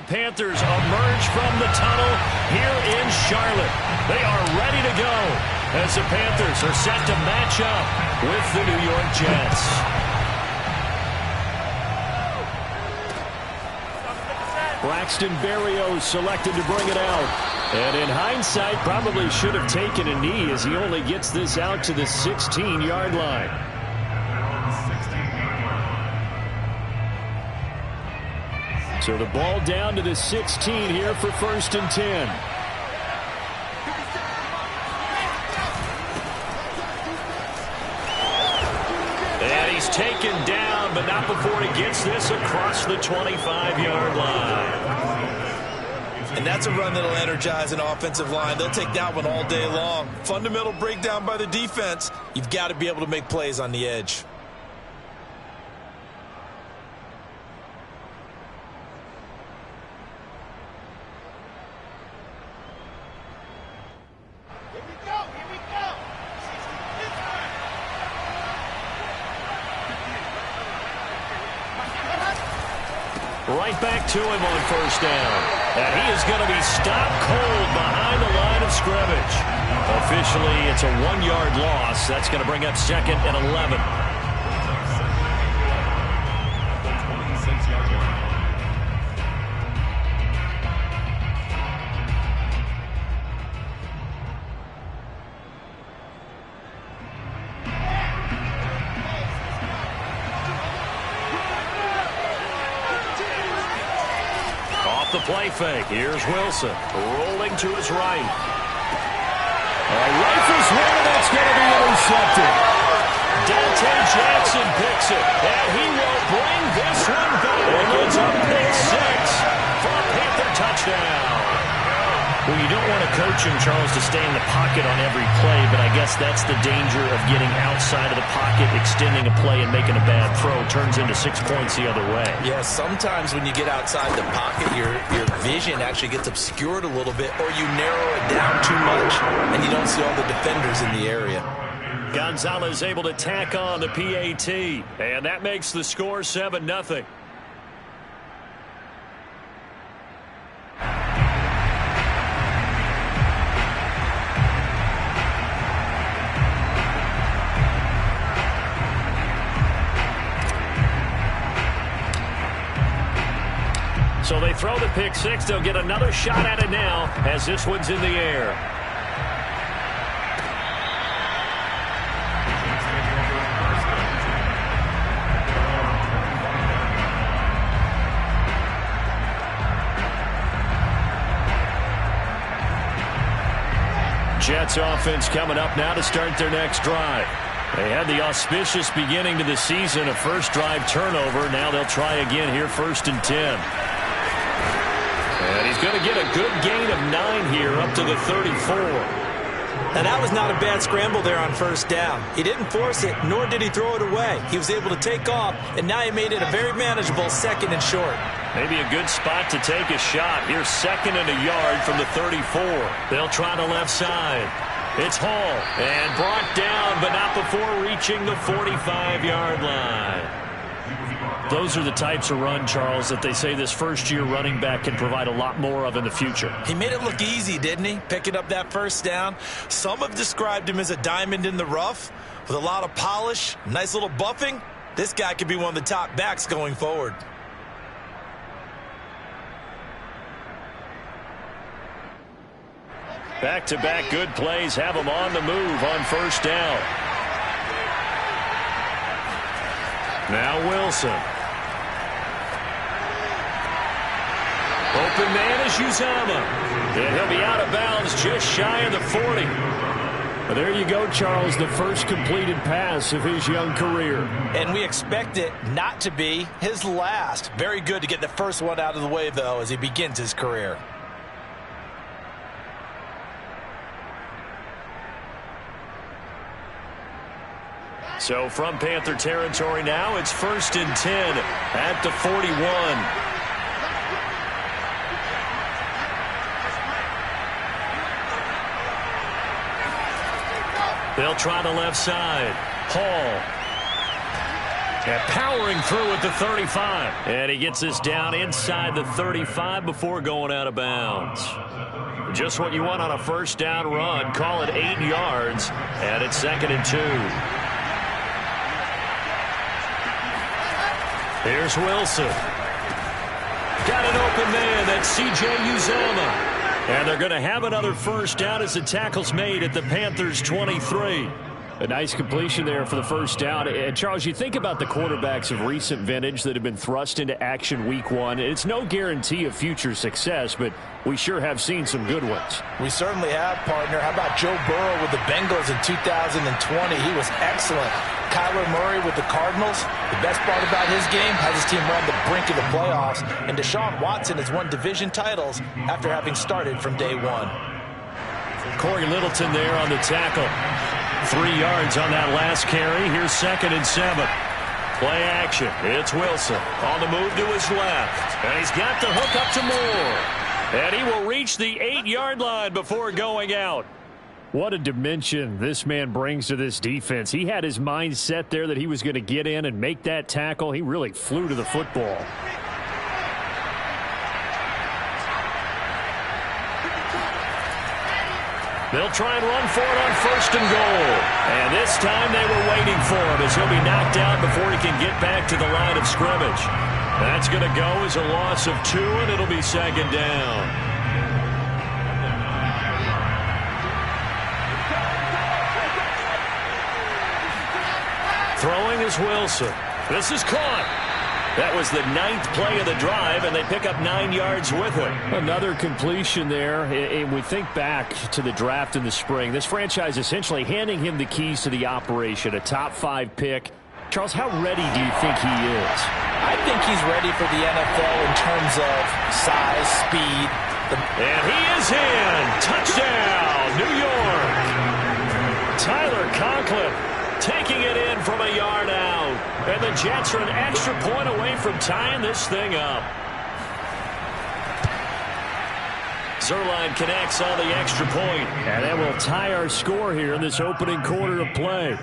Panthers emerge from the tunnel here in Charlotte. They are ready to go as the Panthers are set to match up with the New York Jets. Braxton Berrios selected to bring it out. And in hindsight, probably should have taken a knee as he only gets this out to the 16-yard line. So the ball down to the 16 here for 1st and 10. And he's taken down, but not before he gets this across the 25-yard line. And that's a run that'll energize an offensive line. They'll take that one all day long. Fundamental breakdown by the defense. You've got to be able to make plays on the edge. Right back to him on 1st down. And he is going to be stopped cold behind the line of scrimmage. Officially, it's a 1-yard loss. That's going to bring up 2nd and 11. The play fake. Here's Wilson rolling to his right. A rifle swing that's going to be intercepted. Dante Jackson picks it, and he will bring this one back. It's a pick 6 for a Panther touchdown. Well, you don't want to coach him, Charles, to stay in the pocket on every play, but I guess that's the danger of getting outside of the pocket, extending a play and making a bad throw. Turns into 6 points the other way. Yeah, sometimes when you get outside the pocket, your vision actually gets obscured a little bit, or you narrow it down too much, and you don't see all the defenders in the area. Gonzalez able to tack on the PAT, and that makes the score 7-0. So they throw the pick 6. They'll get another shot at it now as this one's in the air. Jets offense coming up now to start their next drive. They had the auspicious beginning to the season, a first drive turnover. Now they'll try again here, 1st and 10. And he's going to get a good gain of 9 here up to the 34. And that was not a bad scramble there on 1st down. He didn't force it, nor did he throw it away. He was able to take off, and now he made it a very manageable 2nd and short. Maybe a good spot to take a shot. Here's 2nd and a yard from the 34. They'll try the left side. It's Hall, and brought down, but not before reaching the 45-yard line. Those are the types of run, Charles, that they say this first-year running back can provide a lot more of in the future. He made it look easy, didn't he? Picking up that 1st down. Some have described him as a diamond in the rough with a lot of polish, nice little buffing. This guy could be one of the top backs going forward. Back-to-back good plays have him on the move on 1st down. Now Wilson. Open man is Uzomah. And he'll be out of bounds just shy of the 40. Well, there you go, Charles, the first completed pass of his young career. And we expect it not to be his last. Very good to get the first one out of the way, though, as he begins his career. So from Panther territory now, it's 1st and 10 at the 41. They'll try the left side. Hall. And powering through at the 35. And he gets this down inside the 35 before going out of bounds. Just what you want on a first down run. Call it 8 yards. And it's 2nd and 2. Here's Wilson. Got an open man. That's C.J. Uzomah. And they're going to have another first down as the tackle's made at the Panthers' 23. A nice completion there for the first down. And, Charles, you think about the quarterbacks of recent vintage that have been thrust into action week 1. It's no guarantee of future success, but we sure have seen some good ones. We certainly have, partner. How about Joe Burrow with the Bengals in 2020? He was excellent. Kyler Murray with the Cardinals. The best part about his game has his team run the brink of the playoffs. And Deshaun Watson has won division titles after having started from day one. Corey Littleton there on the tackle. 3 yards on that last carry. Here's 2nd and 7. Play action. It's Wilson on the move to his left. And he's got the hook up to Moore. And he will reach the 8-yard line before going out. What a dimension this man brings to this defense. He had his mind set there that he was going to get in and make that tackle. He really flew to the football. They'll try and run for it on 1st and goal. And this time they were waiting for him as he'll be knocked out before he can get back to the line of scrimmage. That's going to go as a loss of 2, and it'll be 2nd down. Throwing is Wilson. This is caught. That was the 9th play of the drive, and they pick up 9 yards with it. Another completion there. And we think back to the draft in the spring. This franchise essentially handing him the keys to the operation, a top 5 pick. Charles, how ready do you think he is? I think he's ready for the NFL in terms of size, speed. And he is in. Touchdown, New York. Tyler Conklin taking it in from a yard out. And the Jets are an extra point away from tying this thing up. Zuerlein connects on the extra point. And that will tie our score here in this opening quarter of play.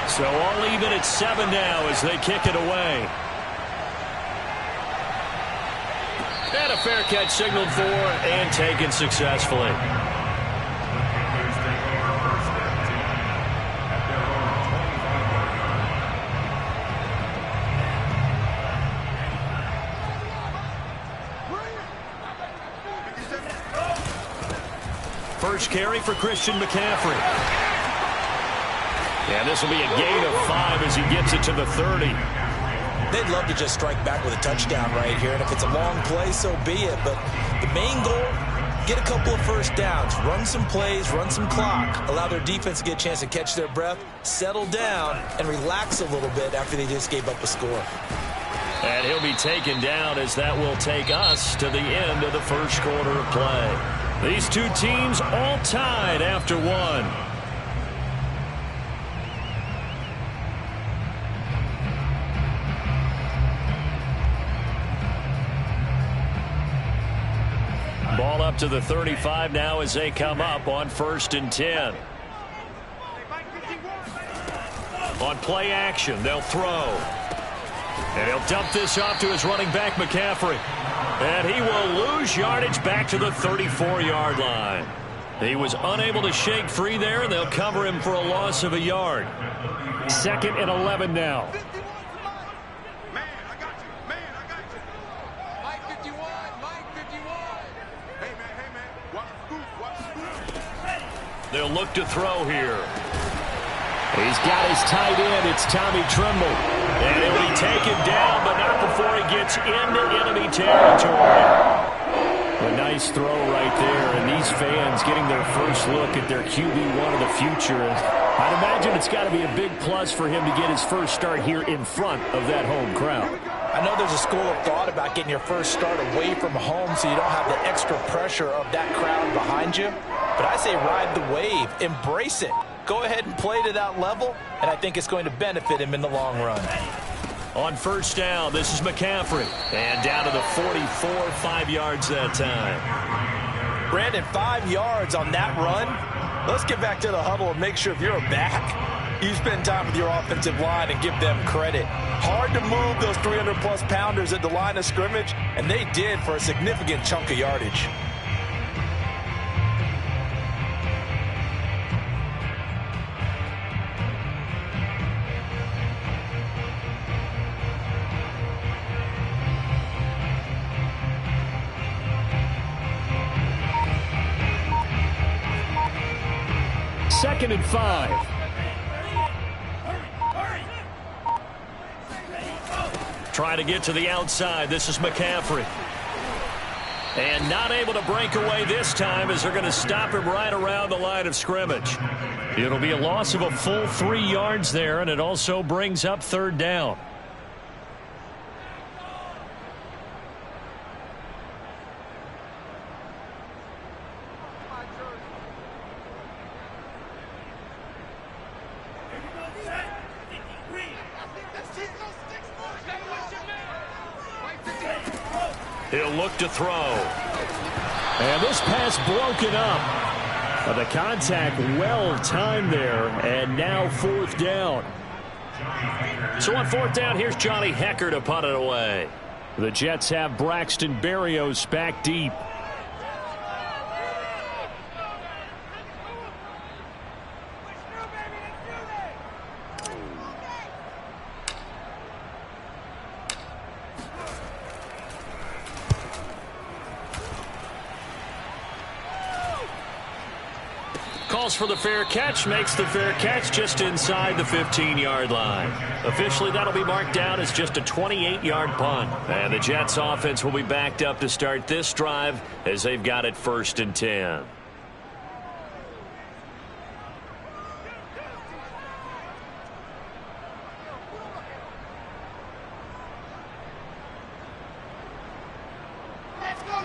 So all even at 7 now as they kick it away. And a fair catch signaled for and taken successfully. First carry for Christian McCaffrey. And this will be a gain of 5 as he gets it to the 30. They'd love to just strike back with a touchdown right here, and if it's a long play, so be it. But the main goal, get a couple of first downs, run some plays, run some clock, allow their defense to get a chance to catch their breath, settle down, and relax a little bit after they just gave up a score. And he'll be taken down as that will take us to the end of the first quarter of play. These two teams all tied after 1. Ball up to the 35 now as they come up on 1st and 10. On play action, they'll throw. And he'll dump this off to his running back, McCaffrey. And he will lose yardage back to the 34-yard line. He was unable to shake free there, and they'll cover him for a loss of a yard. 2nd and 11 now. They'll look to throw here. He's got his tight end. It's Tommy Tremble. And he'll be taken down, but not before he gets into enemy territory. A nice throw right there, and these fans getting their first look at their QB1 of the future. I'd imagine it's got to be a big plus for him to get his first start here in front of that home crowd. I know there's a school of thought about getting your first start away from home so you don't have the extra pressure of that crowd behind you. But I say ride the wave. Embrace it. Go ahead and play to that level, and I think it's going to benefit him in the long run. On first down, this is McCaffrey. And down to the 44, 5 yards that time. Brandon, 5 yards on that run. Let's get back to the huddle and make sure if you're back, you spend time with your offensive line and give them credit. Hard to move those 300-plus pounders at the line of scrimmage, and they did for a significant chunk of yardage. Second and 5. Trying to get to the outside. This is McCaffrey. And not able to break away this time as they're going to stop him right around the line of scrimmage. It'll be a loss of a full 3 yards there, and it also brings up third down. He'll look to throw. And this pass broken up. The contact well timed there, and now fourth down. So on fourth down, here's Johnny Hekker to punt it away. The Jets have Braxton Berrios back deep. Calls for the fair catch, makes the fair catch just inside the 15-yard line. Officially, that'll be marked down as just a 28-yard punt. And the Jets offense will be backed up to start this drive as they've got it 1st and 10.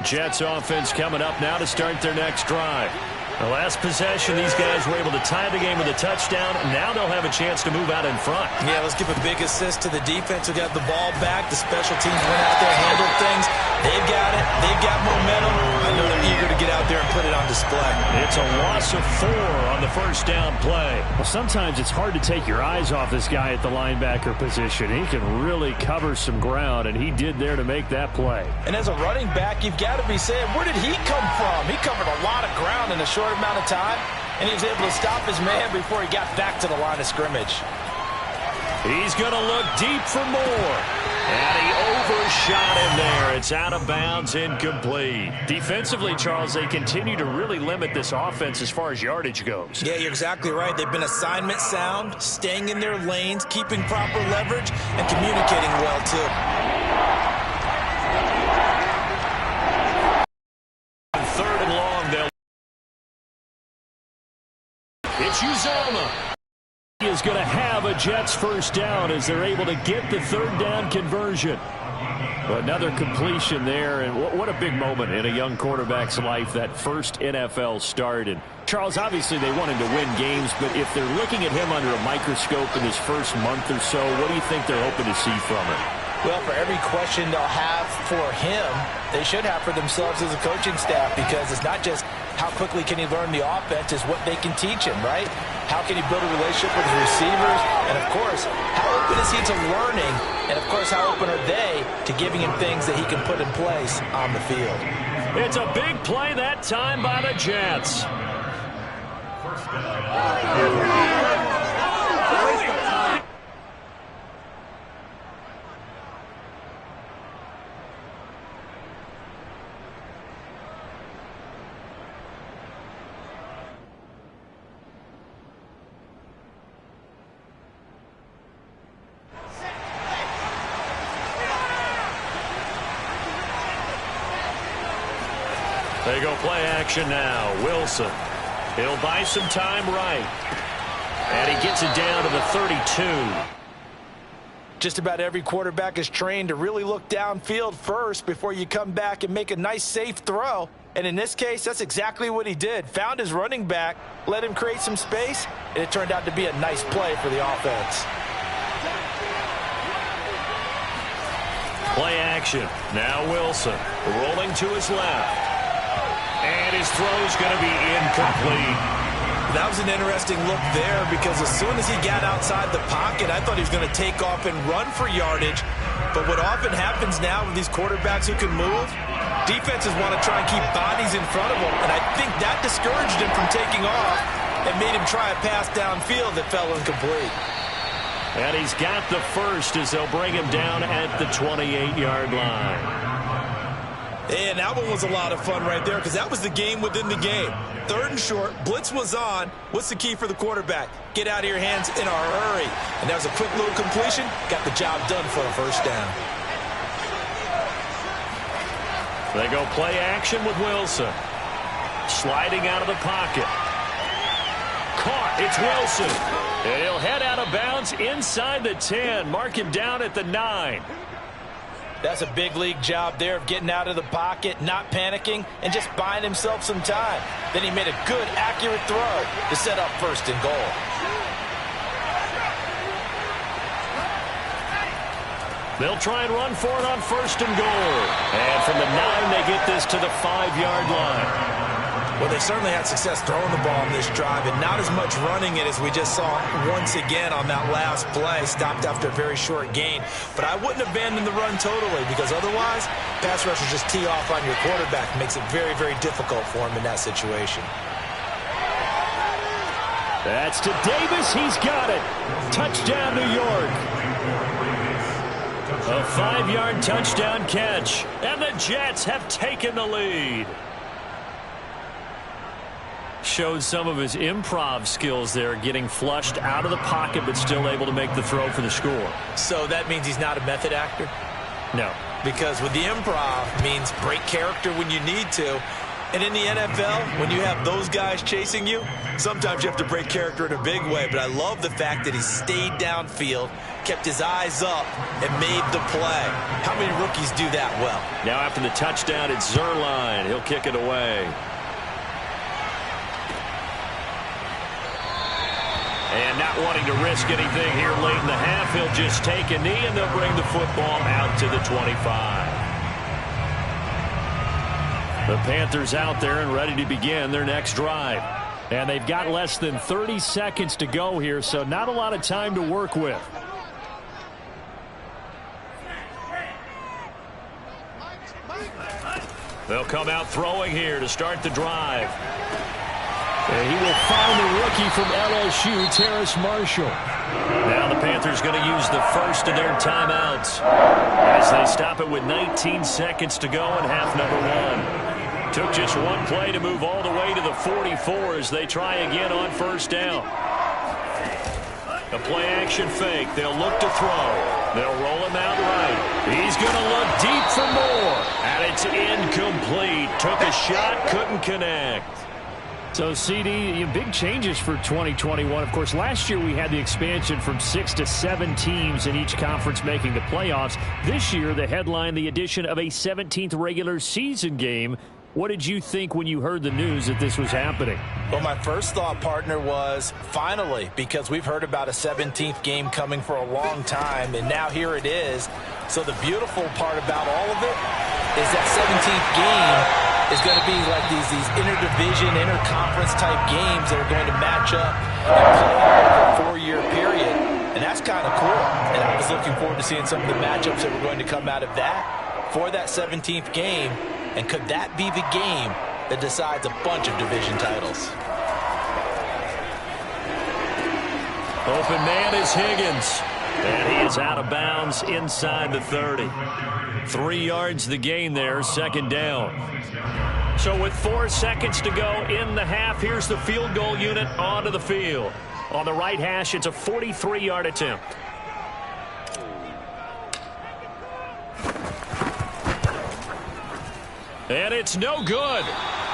Jets offense coming up now to start their next drive. The last possession, these guys were able to tie the game with a touchdown. Now they'll have a chance to move out in front. Yeah, let's give a big assist to the defense who got the ball back. The special teams went out there, handled things. They've got it. They've got momentum. I know they're eager to get out there and put it on display. It's a loss of 4 on the first down play. Well, sometimes it's hard to take your eyes off this guy at the linebacker position. He can really cover some ground, and he did there to make that play. And as a running back, you've got to be saying, where did he come from? He covered a lot of ground in a short amount of time, and he was able to stop his man before he got back to the line of scrimmage. He's going to look deep for more. And he overshot him there. It's out of bounds, incomplete. Defensively, Charles, they continue to really limit this offense as far as yardage goes. Yeah, you're exactly right. They've been assignment sound, staying in their lanes, keeping proper leverage, and communicating well, too. Third and long, they'll... It's Uzomah. He is going to have a Jets first down as they're able to get the third down conversion. Another completion there, and what a big moment in a young quarterback's life, that first NFL start. And Charles, obviously they want him to win games, but if they're looking at him under a microscope in his first month or so, what do you think they're hoping to see from him? Well, for every question they'll have for him, they should have for themselves as a coaching staff, because it's not just how quickly can he learn the offense, it's what they can teach him, right? How can he build a relationship with his receivers? And, of course, how open is he to learning? And, of course, how open are they to giving him things that he can put in place on the field? It's a big play that time by the Jets. They go play action now. Wilson. He'll buy some time right. And he gets it down to the 32. Just about every quarterback is trained to really look downfield first before you come back and make a nice, safe throw. And in this case, that's exactly what he did. Found his running back, let him create some space, and it turned out to be a nice play for the offense. Play action. Now Wilson rolling to his left. And his throw's going to be incomplete. That was an interesting look there because as soon as he got outside the pocket, I thought he was going to take off and run for yardage. But what often happens now with these quarterbacks who can move, defenses want to try and keep bodies in front of them. And I think that discouraged him from taking off and made him try a pass downfield that fell incomplete. And he's got the first as they'll bring him down at the 28-yard line. And that one was a lot of fun right there because that was the game within the game. 3rd and short, blitz was on. What's the key for the quarterback? Get out of your hands in a hurry. And that was a quick little completion. Got the job done for a first down. They go play action with Wilson. Sliding out of the pocket. Caught. It's Wilson. And he'll head out of bounds inside the 10. Mark him down at the 9. That's a big league job there of getting out of the pocket, not panicking, and just buying himself some time. Then he made a good, accurate throw to set up 1st and goal. They'll try and run for it on 1st and goal. And from the 9, they get this to the 5-yard line. Well, they certainly had success throwing the ball on this drive, and not as much running it as we just saw once again on that last play. Stopped after a very short gain. But I wouldn't abandon the run totally because otherwise, pass rushers just tee off on your quarterback. Makes it very, very difficult for him in that situation. That's to Davis. He's got it. Touchdown, New York. A 5-yard touchdown catch. And the Jets have taken the lead. Showed some of his improv skills there, getting flushed out of the pocket but still able to make the throw for the score. So that means he's not a method actor? No. Because with the improv means break character when you need to. And in the NFL, when you have those guys chasing you, sometimes you have to break character in a big way. But I love the fact that he stayed downfield, kept his eyes up, and made the play. How many rookies do that well? Now after the touchdown, it's Zuerlein. He'll kick it away. And not wanting to risk anything here late in the half, he'll just take a knee, and they'll bring the football out to the 25. The Panthers out there and ready to begin their next drive. And they've got less than 30 seconds to go here, so not a lot of time to work with. They'll come out throwing here to start the drive. And he will find the rookie from LSU, Terrace Marshall. Now the Panthers going to use the first of their timeouts as they stop it with 19 seconds to go in half number 1. Took just one play to move all the way to the 44 as they try again on 1st down. A play-action fake. They'll look to throw. They'll roll him out right. He's going to look deep for more. And it's incomplete. Took a shot, couldn't connect. So, CD, big changes for 2021. Of course, last year we had the expansion from 6 to 7 teams in each conference making the playoffs. This year, the headline, the addition of a 17th regular season game. What did you think when you heard the news that this was happening? Well, my first thought, partner, was finally, because we've heard about a 17th game coming for a long time, and now here it is. So the beautiful part about all of it is that 17th game is going to be like these interdivision, interconference type games that are going to match up and play out over a 4-year period. And that's kind of cool. And I was looking forward to seeing some of the matchups that were going to come out of that for that 17th game. And could that be the game that decides a bunch of division titles? Open man is Higgins. And he is out of bounds inside the 30. 3 yards the gain there, 2nd down. So with 4 seconds to go in the half, here's the field goal unit onto the field. On the right hash, it's a 43-yard attempt. And it's no good.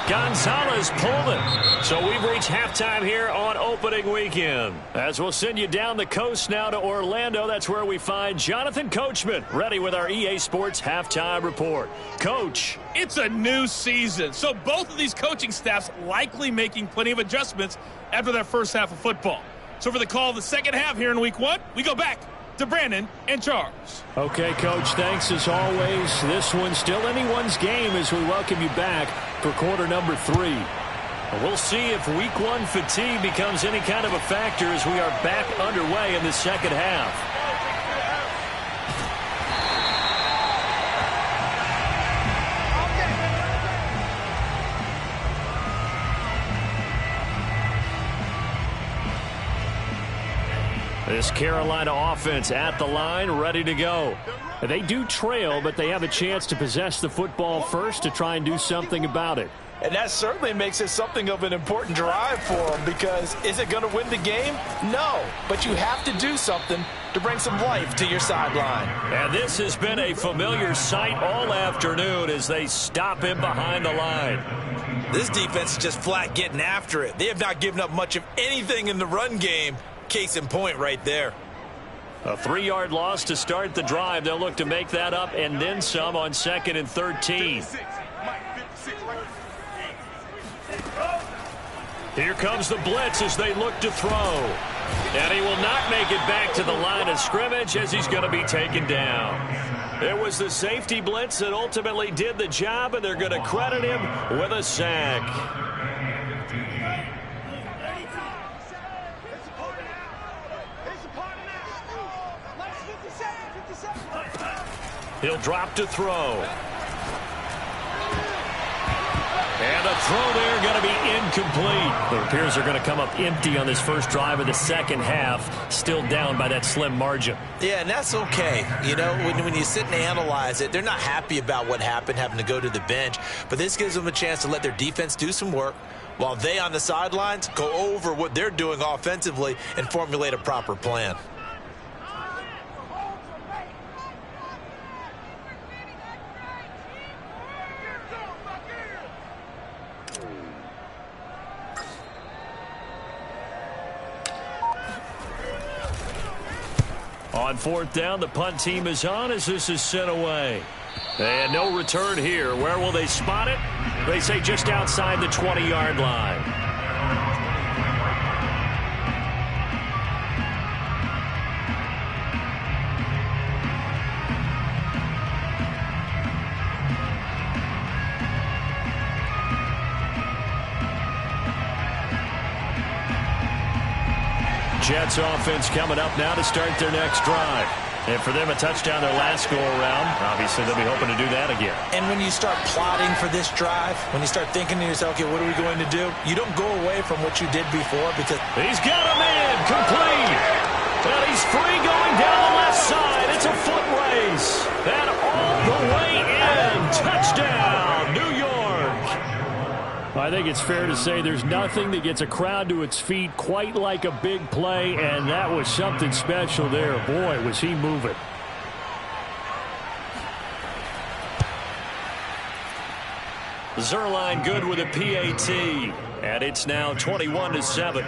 Gonzalez pulled it. So we've reached halftime here on opening weekend. As we'll send you down the coast now to Orlando, that's where we find Jonathan Coachman ready with our EA Sports halftime report. Coach. It's a new season, so both of these coaching staffs likely making plenty of adjustments after their first half of football. So for the call of the second half here in week 1, we go back to Brandon and Charles. Okay, Coach, thanks as always. This one's still anyone's game as we welcome you back for quarter number 3. We'll see if week one fatigue becomes any kind of a factor as we are back underway in the second half. This Carolina offense at the line, ready to go. They do trail, but they have a chance to possess the football first to try and do something about it. And that certainly makes it something of an important drive for them, because is it going to win the game? No, but you have to do something to bring some life to your sideline. And this has been a familiar sight all afternoon as they stop him behind the line. This defense is just flat getting after it. They have not given up much of anything in the run game. Case in point right there. A 3-yard loss to start the drive. They'll look to make that up and then some on 2nd and 13. Here comes the blitz as they look to throw. And he will not make it back to the line of scrimmage as he's going to be taken down. It was the safety blitz that ultimately did the job, and they're going to credit him with a sack. He'll drop to throw. And a throw there going to be incomplete. It appears they're going to come up empty on this first drive of the second half. Still down by that slim margin. Yeah, and that's okay. You know, when you sit and analyze it, they're not happy about what happened, having to go to the bench. But this gives them a chance to let their defense do some work while they on the sidelines go over what they're doing offensively and formulate a proper plan. On 4th down, the punt team is on as this is sent away. And no return here. Where will they spot it? They say just outside the 20-yard line. Jets offense coming up now to start their next drive. And for them, a touchdown their last go-around. Obviously, they'll be hoping to do that again. And when you start plotting for this drive, when you start thinking to yourself, okay, what are we going to do? You don't go away from what you did before, because he's got him in, complete. And he's free going down the left side. It's a foot race. And all the way in. Touchdown, New York. I think it's fair to say there's nothing that gets a crowd to its feet quite like a big play, and that was something special there. Boy, was he moving. Zuerlein good with a PAT, and it's now 21-7.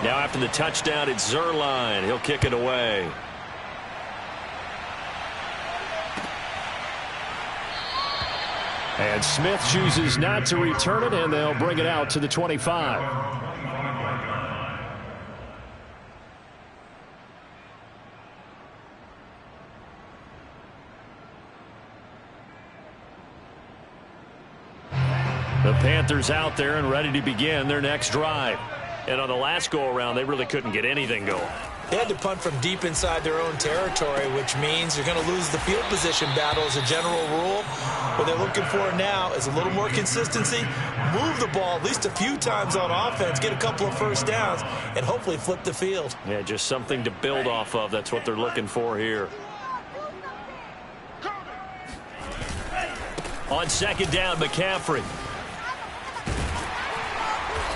Now after the touchdown, it's Zuerlein. He'll kick it away. And Smith chooses not to return it, and they'll bring it out to the 25. The Panthers out there and ready to begin their next drive. And on the last go-around, they really couldn't get anything going. They had to punt from deep inside their own territory, which means you're going to lose the field position battle as a general rule. What they're looking for now is a little more consistency, move the ball at least a few times on offense, get a couple of first downs, and hopefully flip the field. Yeah, just something to build off of. That's what they're looking for here. On 2nd down, McCaffrey.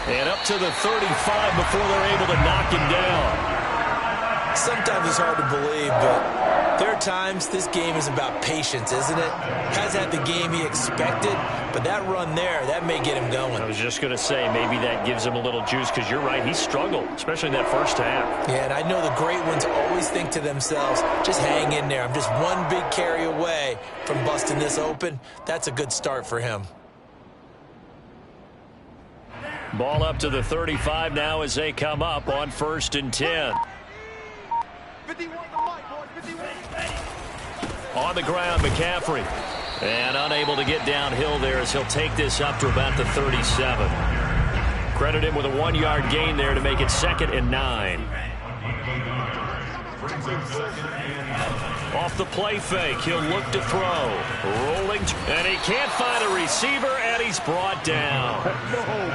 And up to the 35 before they're able to knock him down. Sometimes it's hard to believe, but there are times this game is about patience, isn't it? Has had the game he expected, but that run there, that may get him going. I was just going to say, maybe that gives him a little juice, because you're right, he struggled, especially in that first half. Yeah, and I know the great ones always think to themselves, just hang in there. I'm just one big carry away from busting this open. That's a good start for him. Ball up to the 35 now as they come up on 1st and 10. On the ground, McCaffrey. And unable to get downhill there as he'll take this up to about the 37. Credit him with a 1-yard gain there to make it 2nd and 9. Off the play fake, he'll look to throw. Rolling, and he can't find a receiver, and he's brought down.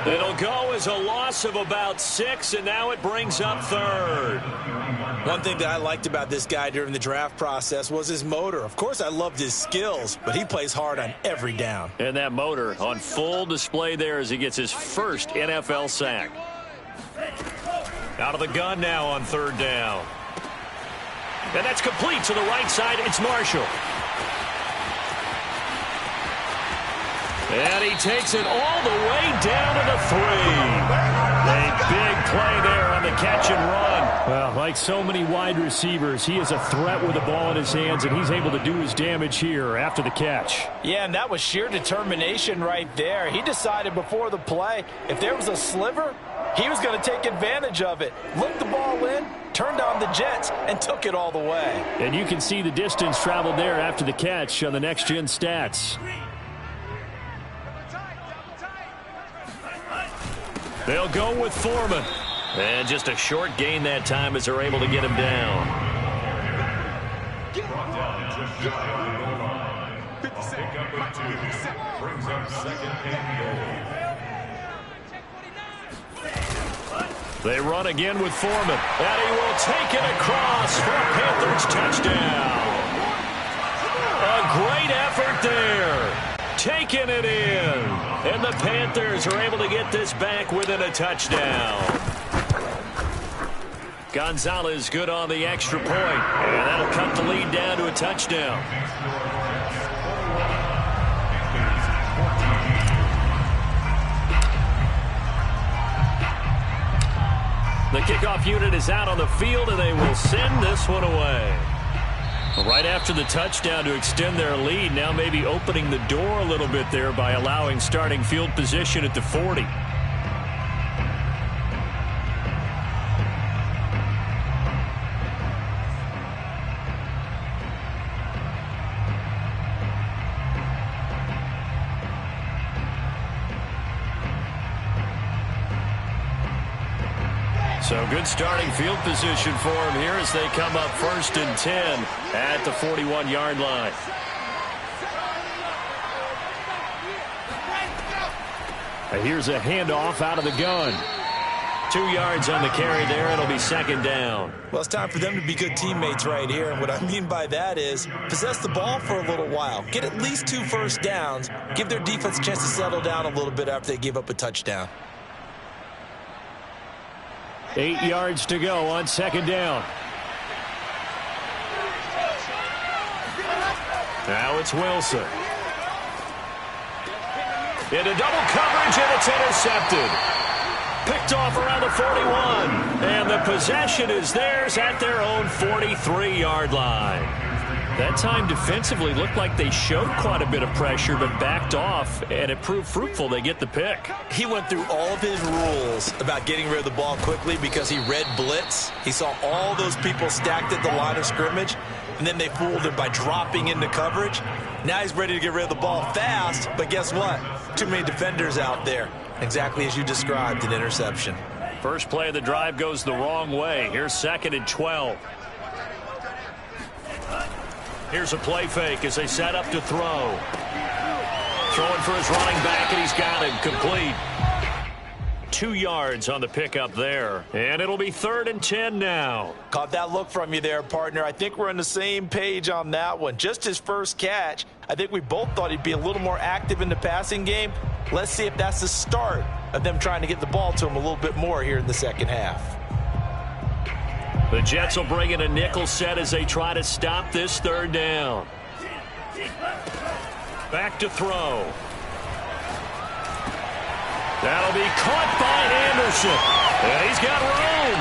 It'll go as a loss of about 6, and now it brings up 3rd. One thing that I liked about this guy during the draft process was his motor. Of course, I loved his skills, but he plays hard on every down. And that motor on full display there as he gets his first NFL sack. Out of the gun now on 3rd down. And that's complete to the right side. It's Marshall. And he takes it all the way down to the 3. A big play there on the catch and run. Well, like so many wide receivers, he is a threat with the ball in his hands, and he's able to do his damage here after the catch. Yeah, and that was sheer determination right there. He decided before the play, if there was a sliver, he was going to take advantage of it. Looked the ball in, turned on the jets, and took it all the way. And you can see the distance traveled there after the catch on the next-gen stats. They'll go with Foreman. And just a short gain that time as they're able to get him down. They run again with Foreman. And he will take it across for a Panthers touchdown. A great effort there. Taking it in. And the Panthers are able to get this back within a touchdown. Gonzalez good on the extra point. And that'll cut the lead down to a touchdown. The kickoff unit is out on the field, and they will send this one away. Right after the touchdown to extend their lead, now maybe opening the door a little bit there by allowing starting field position at the 40. So good starting field position for him here as they come up 1st and 10 at the 41-yard line. And here's a handoff out of the gun. 2 yards on the carry there. It'll be 2nd down. Well, it's time for them to be good teammates right here. And what I mean by that is possess the ball for a little while. Get at least 2 first downs. Give their defense a chance to settle down a little bit after they give up a touchdown. 8 yards to go on 2nd down. Now it's Wilson. Into double coverage, and it's intercepted. Picked off around the 41. And the possession is theirs at their own 43-yard line. That time defensively looked like they showed quite a bit of pressure but backed off, and it proved fruitful. They get the pick. He went through all of his rules about getting rid of the ball quickly because he read blitz. He saw all those people stacked at the line of scrimmage, and then they fooled him by dropping into coverage. Now he's ready to get rid of the ball fast, but guess what? Too many defenders out there. Exactly as you described, an interception. First play of the drive goes the wrong way. Here's 2nd and 12. Here's a play fake as they set up to throw. Throwing for his running back, and he's got him complete. 2 yards on the pickup there. And it'll be 3rd and 10 now. Caught that look from you there, partner. I think we're on the same page on that one. Just his first catch. I think we both thought he'd be a little more active in the passing game. Let's see if that's the start of them trying to get the ball to him a little bit more here in the second half. The Jets will bring in a nickel set as they try to stop this 3rd down. Back to throw. That'll be caught by Anderson. And he's got room.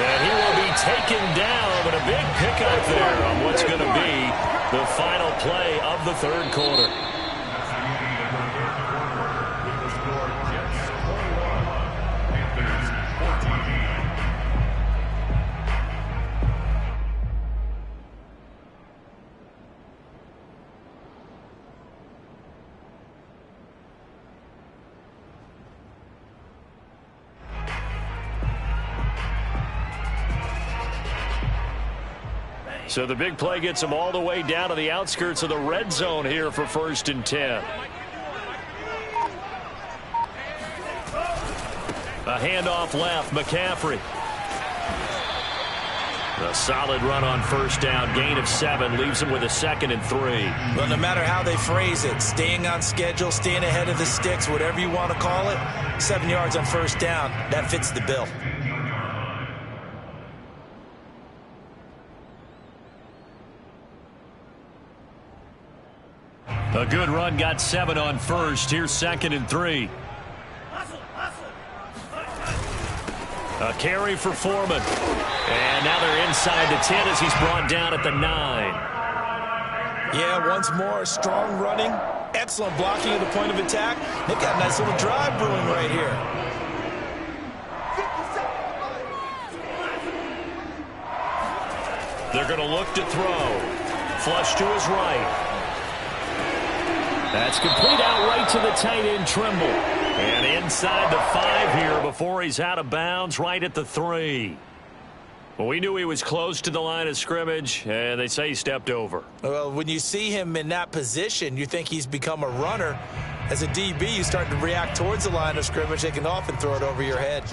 And he will be taken down, but a big pickup there on what's going to be the final play of the 3rd quarter. So the big play gets him all the way down to the outskirts of the red zone here for 1st and 10. A handoff left, McCaffrey. A solid run on 1st down, gain of 7, leaves him with a 2nd and 3. Well, no matter how they phrase it, staying on schedule, staying ahead of the sticks, whatever you want to call it, 7 yards on 1st down, that fits the bill. A good run, got 7 on 1st. Here's 2nd and 3. A carry for Foreman. And now they're inside the 10 as he's brought down at the 9. Yeah, once more, strong running, excellent blocking at the point of attack. They've got a nice little drive brewing right here. They're going to look to throw. Flush to his right. That's complete out right to the tight end, Trimble. And inside the 5 here before he's out of bounds, right at the 3. Well, we knew he was close to the line of scrimmage, and they say he stepped over. Well, when you see him in that position, you think he's become a runner. As a DB, you start to react towards the line of scrimmage. They can often throw it over your head.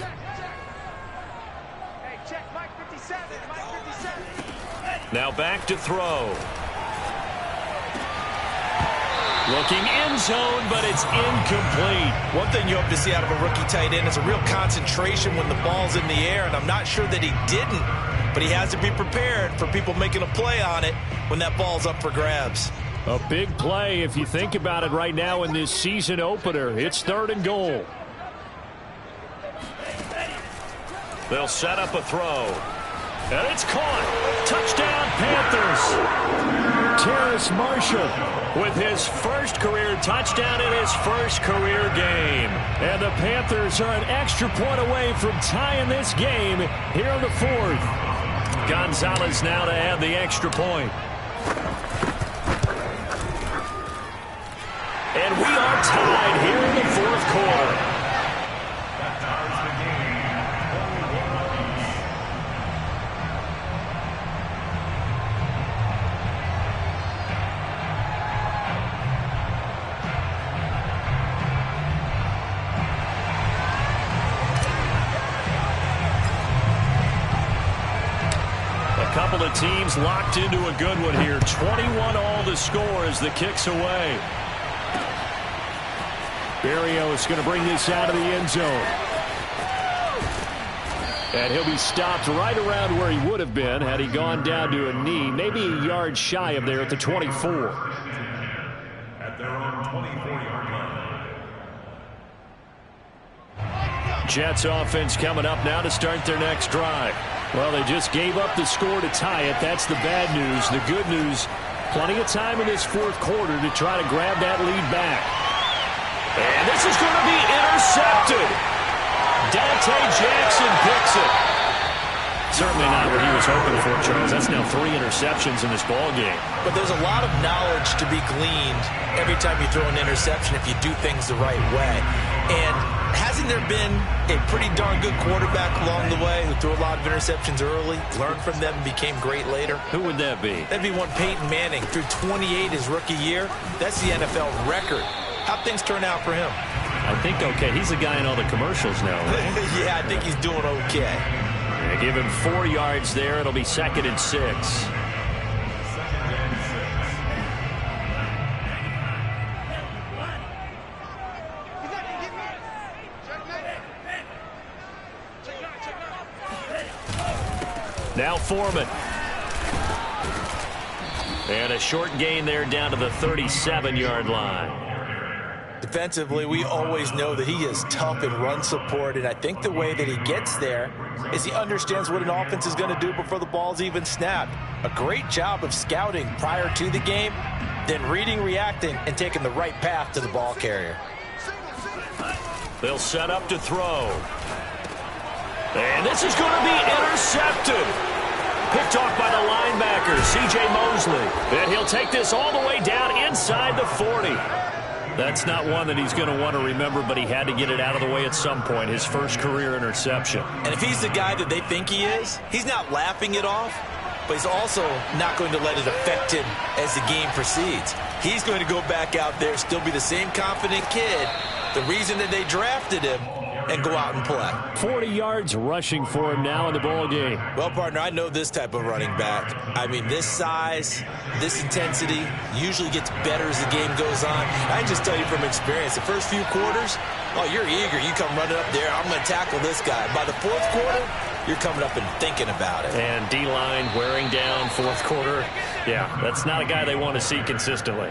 Now back to throw. Looking end zone, but it's incomplete. One thing you hope to see out of a rookie tight end is a real concentration when the ball's in the air, and I'm not sure that he didn't, but he has to be prepared for people making a play on it when that ball's up for grabs. A big play if you think about it right now in this season opener. It's 3rd and goal. They'll set up a throw. And it's caught. Touchdown, Panthers. Terrace Marshall with his first career touchdown in his first career game. And the Panthers are an extra point away from tying this game here in the 4th. Gonzalez now to add the extra point. And we are tied here in the 4th quarter. Couple of teams locked into a good one here. 21 all the score as the kick's away. Berrios going to bring this out of the end zone. And he'll be stopped right around where he would have been had he gone down to a knee, maybe a yard shy of there at the 24. At their own 24-yard line. Jets offense coming up now to start their next drive. Well, they just gave up the score to tie it. That's the bad news. The good news, plenty of time in this 4th quarter to try to grab that lead back. And this is going to be intercepted. Dante Jackson picks it. Certainly not what he was hoping for, Charles. That's now 3 interceptions in this ball game. But there's a lot of knowledge to be gleaned every time you throw an interception if you do things the right way. And hasn't there been a pretty darn good quarterback along the way who threw a lot of interceptions early, learned from them, and became great later? Who would that be? That'd be one Peyton Manning. Threw 28 his rookie year. That's the NFL record. How'd things turn out for him? I think okay. He's the guy in all the commercials now, right? Yeah, I think he's doing okay. They give him 4 yards there. It'll be 2nd and 6. Now Foreman. And a short gain there down to the 37-yard line. Defensively, we always know that he is tough in run support, and I think the way that he gets there is he understands what an offense is going to do before the ball's even snapped. A great job of scouting prior to the game, then reading, reacting, and taking the right path to the ball carrier. They'll set up to throw. And this is going to be intercepted. Picked off by the linebacker, C.J. Mosley. And he'll take this all the way down inside the 40. That's not one that he's going to want to remember, but he had to get it out of the way at some point, his first career interception. And if he's the guy that they think he is, he's not laughing it off. but he's also not going to let it affect him as the game proceeds. He's going to go back out there, still be the same confident kid, the reason that they drafted him, and go out and play. 40 yards rushing for him now in the ball game. Well, partner, I know this type of running back. I mean, this size, this intensity usually gets better as the game goes on. I can just tell you from experience, the first few quarters, oh, you're eager. You come running up there, I'm going to tackle this guy. By the fourth quarter, you're coming up and thinking about it. And D-line wearing down fourth quarter. Yeah, that's not a guy they want to see consistently.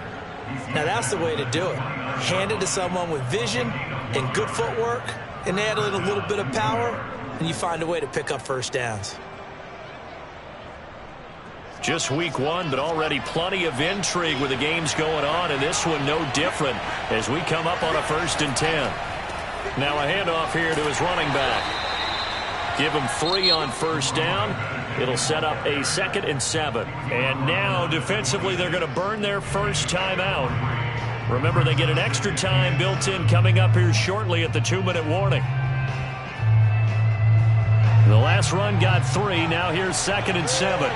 Now, that's the way to do it. Hand it to someone with vision and good footwork, and add in a little bit of power, and you find a way to pick up first downs. Just week one, but already plenty of intrigue with the games going on, and this one no different as we come up on a 1st and 10. Now a handoff here to his running back. Give him 3 on first down. It'll set up a 2nd and 7. And now defensively they're going to burn their first timeout. Remember, they get an extra time built in coming up here shortly at the 2-minute warning. The last run got 3. Now here's 2nd and 7.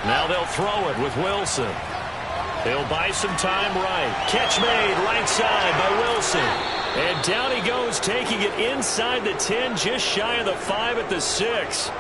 Now they'll throw it with Wilson. He'll buy some time right. Catch made right side by Wilson. And down he goes, taking it inside the 10, just shy of the 5 at the 6.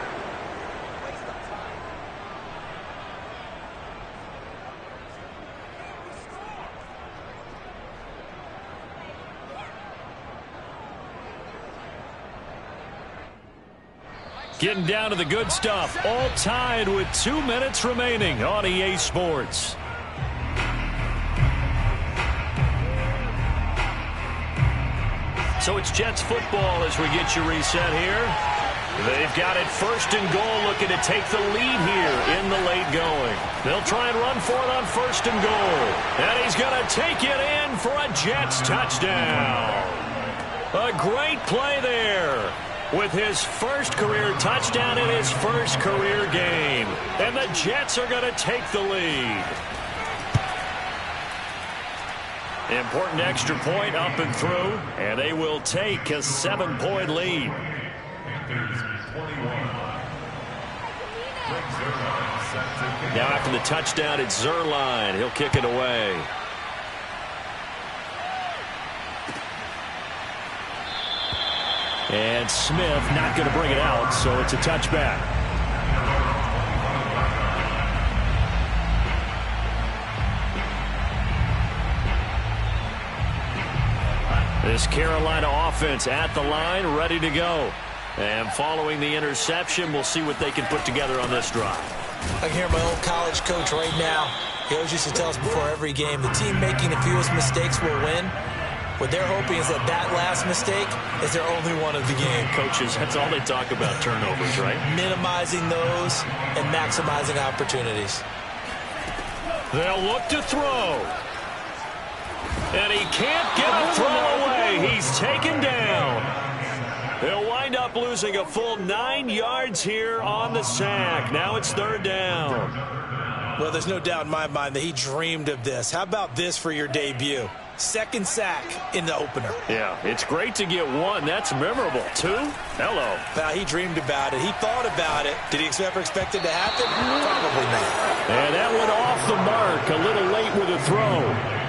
Getting down to the good stuff. All tied with 2 minutes remaining on EA Sports. So it's Jets football as we get you reset here. They've got it 1st and goal, looking to take the lead here in the late going. They'll try and run for it on 1st and goal. And he's going to take it in for a Jets touchdown. A great play there, with his first career touchdown in his first career game. And the Jets are going to take the lead. Important extra point up and through, and they will take a 7-point lead. Now after the touchdown, it's Zuerlein. He'll kick it away. And Smith not going to bring it out, so it's a touchback. This Carolina offense at the line, ready to go. And following the interception, we'll see what they can put together on this drive. I can hear my old college coach right now. He always used to tell us before every game, the team making the fewest mistakes will win. What they're hoping is that that last mistake is their only one of the game. Coaches, that's all they talk about, turnovers, right? Minimizing those and maximizing opportunities. They'll look to throw. And he can't get a throw away. He's taken down. They'll wind up losing a full 9 yards here on the sack. Now it's 3rd down. Well, there's no doubt in my mind that he dreamed of this. How about this for your debut? 2nd sack in the opener. Yeah, it's great to get 1. That's memorable. 2? Hello. Well, he dreamed about it. He thought about it. Did he ever expect it to happen? Probably not. And that went off the mark. A little late with a throw.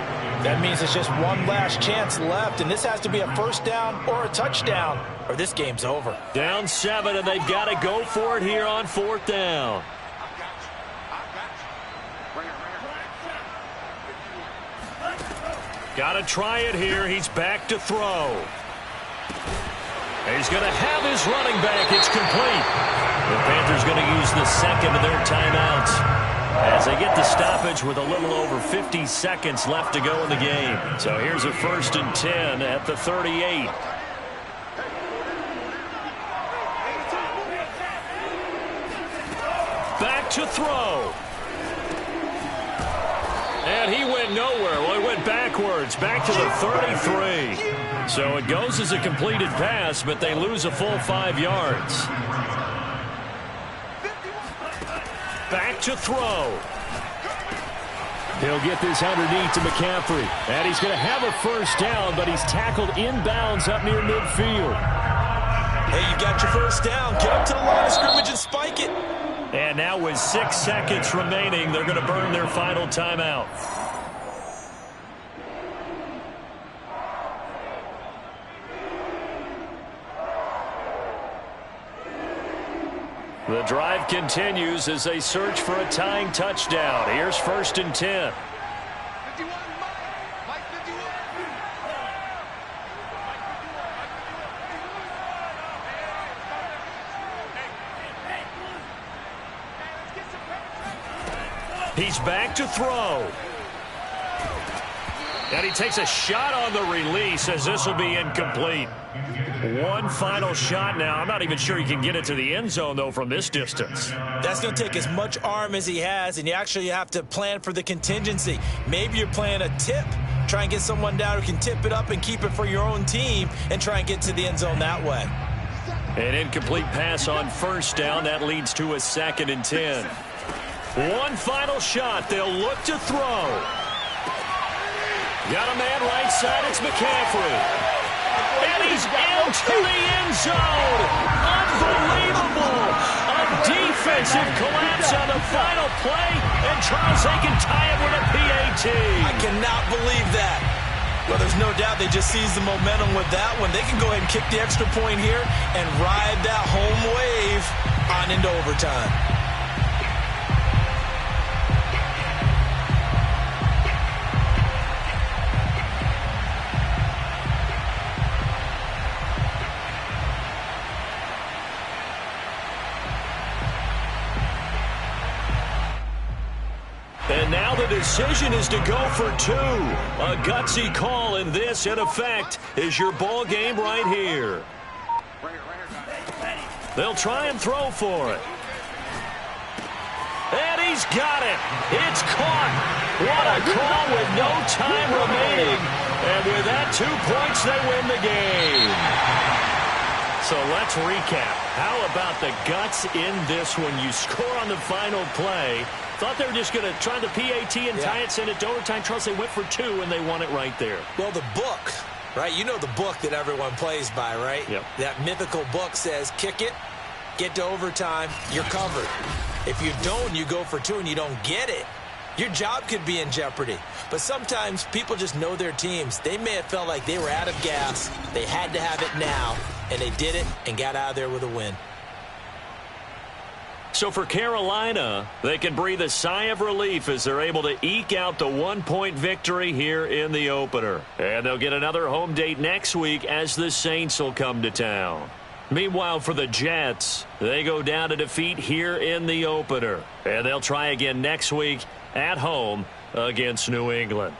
That means it's just one last chance left, and this has to be a 1st down or a touchdown, or this game's over. Down 7, and they've got to go for it here on 4th down. Got to try it here. He's back to throw. He's going to have his running back. It's complete. The Panthers going to use the 2nd of their timeouts as they get the stoppage with a little over 50 seconds left to go in the game. So here's a 1st and 10 at the 38. Back to throw. And he went nowhere. Well, he went backwards, back to the 33. So it goes as a completed pass, but they lose a full 5 yards. Back to throw. He'll get this underneath to McCaffrey. And he's going to have a 1st down, but he's tackled inbounds up near midfield. Hey, you got your first down. Get up to the line of scrimmage and spike it. And now with 6 seconds remaining, they're going to burn their final timeout. The drive continues as they search for a tying touchdown. Here's 1st and 10. He's back to throw. And he takes a shot on the release as this will be incomplete. One final shot now. I'm not even sure he can get it to the end zone, though, from this distance. That's going to take as much arm as he has, and you actually have to plan for the contingency. Maybe you're playing a tip. Try and get someone down who can tip it up and keep it for your own team and try and get to the end zone that way. An incomplete pass on 1st down. That leads to a 2nd and 10. One final shot. They'll look to throw. Got a man right side. It's McCaffrey. And he's into the end zone. Unbelievable. A defensive collapse on the final play. And Charles, they can tie it with a PAT. I cannot believe that. Well, there's no doubt they just seized the momentum with that one. They can go ahead and kick the extra point here and ride that home wave on into overtime. And now the decision is to go for 2. A gutsy call, and this, in effect, is your ball game right here. They'll try and throw for it. And he's got it. It's caught. What a call with no time remaining. And with that, 2 points, they win the game. So let's recap. How about the guts in this one? You score on the final play. Thought they were just going to try the PAT and tie it, send it to overtime. Charles, they went for 2, and they won it right there. Well, the book, right? You know the book that everyone plays by, right? Yep. That mythical book says, kick it, get to overtime, you're covered. If you don't, you go for 2 and you don't get it, your job could be in jeopardy. But sometimes people just know their teams. They may have felt like they were out of gas. They had to have it now, and they did it and got out of there with a win. So for Carolina, they can breathe a sigh of relief as they're able to eke out the 1-point victory here in the opener. And they'll get another home date next week as the Saints will come to town. Meanwhile, for the Jets, they go down to defeat here in the opener. And they'll try again next week at home against New England.